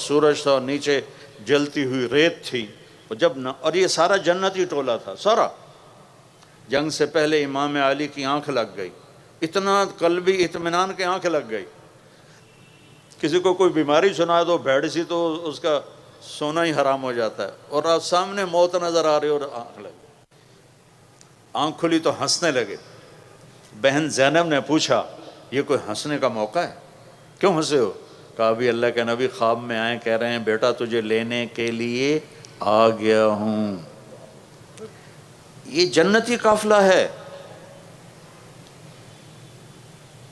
سورج تھا اور نیچے جلتی ہوئی ریت تھی. اور یہ سارا جنتی ٹولہ تھا سارا. جنگ سے پہلے امام علی کی آنکھ لگ گئی، اتنا قلبی اطمینان کے آنکھ لگ گئی. کسی کو کوئی بیماری سنا دو بھیڑ سی تو اس کا سونا ہی حرام ہو جاتا ہے، اور آپ سامنے موت نظر آ رہی اور آنکھ لگ گئی. آنکھ کھلی تو ہنسنے لگے. بہن زینب نے پوچھا یہ کوئی ہنسنے کا موقع ہے، کیوں ہنسے ہو؟ کہا ابھی اللہ کے نبی خواب میں آئے، کہہ رہے ہیں بیٹا تجھے لینے کے لیے آ گیا ہوں. یہ جنتی قافلہ ہے.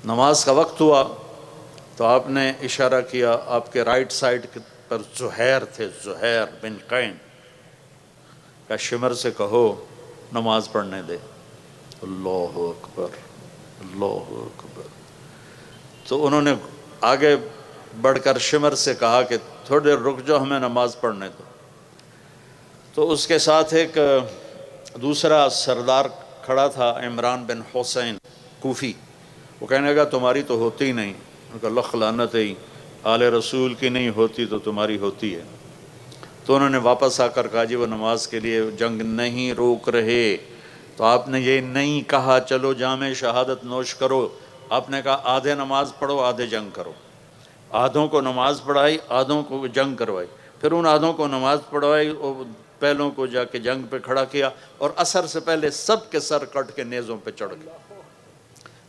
نماز کا وقت ہوا تو آپ نے اشارہ کیا، آپ کے رائٹ سائڈ پر زہیر تھے، زہیر بن قین. کہ شمر سے کہو نماز پڑھنے دے. اللہ اکبر، اللہ اکبر. تو انہوں نے آگے بڑھ کر شمر سے کہا کہ تھوڑی دیر رک جاؤ، ہمیں نماز پڑھنے دو. تو اس کے ساتھ ایک دوسرا سردار کھڑا تھا، عمران بن حسین کوفی. وہ کہنے لگا تمہاری تو ہوتی ہی نہیں. ان کا لخ لعنت ہے، آل رسول کی نہیں ہوتی تو تمہاری ہوتی ہے. تو انہوں نے واپس آ کر کہا جی وہ نماز کے لیے جنگ نہیں روک رہے. تو آپ نے یہ نہیں کہا چلو جام شہادت نوش کرو، آپ نے کہا آدھے نماز پڑھو آدھے جنگ کرو. آدھوں کو نماز پڑھائی، آدھوں کو جنگ کروائی. پھر ان آدھوں کو نماز پڑھوائی، پہلوں کو جا کے جنگ پہ کھڑا کیا، اور عصر سے پہلے سب کے سر کٹ کے نیزوں پہ چڑھ گئے.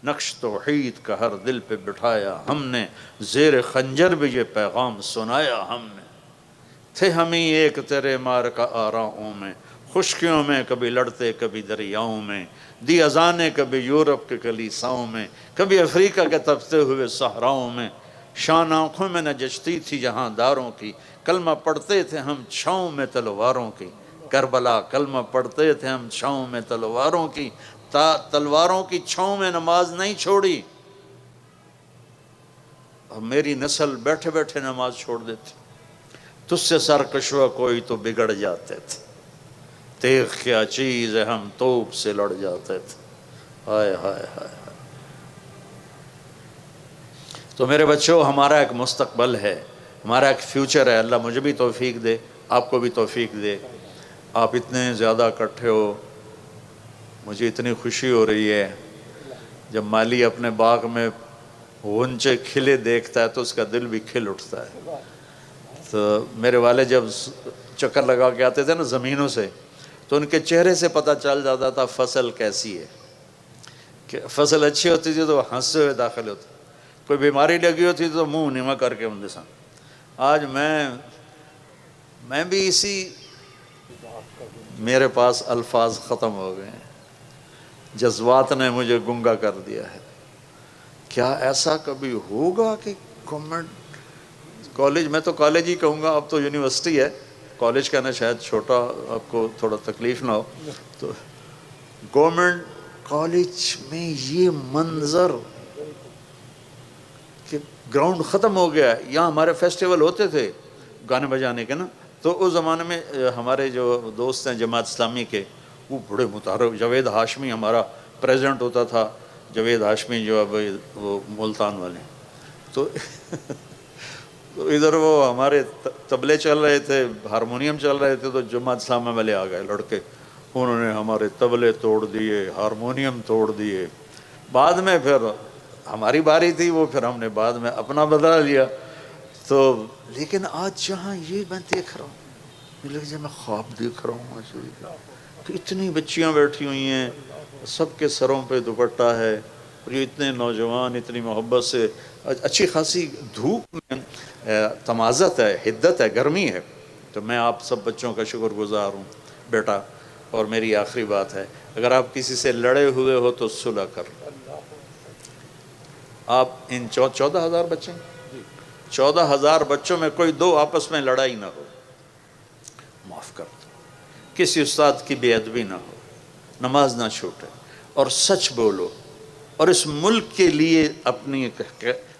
نقش توحید کا ہر دل پہ بٹھایا ہم نے، زیر خنجر بھی یہ پیغام سنایا ہم نے. تھے ہم ہی ایک تیرے مار کا آراؤں میں، خشکیوں میں کبھی لڑتے کبھی دریاؤں میں. دی اذانیں کبھی یورپ کے کلیساؤں میں، کبھی افریقہ کے تپتے ہوئے صحراؤں میں. شان آنکھوں میں نہ جچتی تھی جہاں داروں کی، کلمہ پڑھتے تھے ہم چھاؤں میں تلواروں کی. کربلا کلمہ پڑھتے تھے ہم چھاؤں میں تلواروں کی. تلواروں کی چھاؤں میں نماز نہیں چھوڑی. اور میری نسل بیٹھے بیٹھے نماز چھوڑ دیتی. تجھ سے سرکشوا کوئی تو بگڑ جاتے تھے، تیغ کیا چیز ہے ہم توپ سے لڑ جاتے تھے. ہائے ہائے ہائے. تو میرے بچوں ہمارا ایک مستقبل ہے، ہمارا ایک فیوچر ہے. اللہ مجھے بھی توفیق دے، آپ کو بھی توفیق دے. آپ اتنے زیادہ اکٹھے ہو، مجھے اتنی خوشی ہو رہی ہے. جب مالی اپنے باغ میں غنچے کھلے دیکھتا ہے تو اس کا دل بھی کھل اٹھتا ہے. تو میرے والد جب چکر لگا کے آتے تھے نا زمینوں سے، تو ان کے چہرے سے پتہ چل جاتا تھا فصل کیسی ہے. کہ فصل اچھی ہوتی تھی تو ہنستے ہوئے داخل ہوتے، کوئی بیماری لگی ہوتی تو منہ نیما کر کے ان سان. آج میں بھی اسی، میرے پاس الفاظ ختم ہو گئے ہیں، جذبات نے مجھے گنگا کر دیا ہے. کیا ایسا کبھی ہوگا کہ گورنمنٹ کالج، میں تو کالج ہی کہوں گا، اب تو یونیورسٹی ہے، کالج کہنا شاید چھوٹا آپ کو تھوڑا تکلیف نہ ہو. تو گورنمنٹ کالج میں یہ منظر کہ گراؤنڈ ختم ہو گیا ہے. یہاں ہمارے فیسٹیول ہوتے تھے گانے بجانے کے نا، تو اس زمانے میں ہمارے جو دوست ہیں جماعت اسلامی کے، وہ بڑے متحرک، جاوید ہاشمی ہمارا پریزیڈنٹ ہوتا تھا. جاوید ہاشمی جو اب وہ ملتان والے، تو ادھر وہ ہمارے طبلے چل رہے تھے، ہارمونیم چل رہے تھے، تو جماعت اسلامی والے آ گئے لڑکے، انہوں نے ہمارے طبلے توڑ دیے، ہارمونیم توڑ دیے. بعد میں پھر ہماری باری تھی، وہ پھر ہم نے بعد میں اپنا بدلا لیا. تو لیکن آج جہاں یہ میں دیکھ رہا ہوں، جب میں خواب دیکھ رہا ہوں کہ اتنی بچیاں بیٹھی ہوئی ہیں، سب کے سروں پہ دوپٹہ ہے، اور یہ اتنے نوجوان اتنی محبت سے، اچھی خاصی دھوپ میں تمازت ہے، حدت ہے، گرمی ہے. تو میں آپ سب بچوں کا شکر گزار ہوں بیٹا. اور میری آخری بات ہے، اگر آپ کسی سے لڑے ہوئے ہو تو صلح کر لو. آپ ان 14,000 بچے، 14,000 بچوں میں کوئی 2 آپس میں لڑائی نہ ہو، معاف کر دو. کسی استاد کی بے ادبی نہ ہو، نماز نہ چھوٹے، اور سچ بولو، اور اس ملک کے لیے اپنی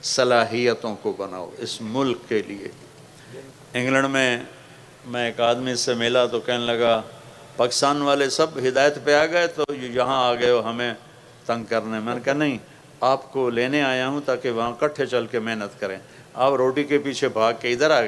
صلاحیتوں کو بناؤ، اس ملک کے لیے. انگلینڈ میں ایک آدمی سے ملا تو کہنے لگا پاکستان والے سب ہدایت پہ آ گئے تو یہاں آ گئے ہو ہمیں تنگ کرنے. میں نے کہا نہیں، آپ کو لینے آیا ہوں تاکہ وہاں کٹھے چل کے محنت کریں. آپ روٹی کے پیچھے بھاگ کے ادھر آ گئے.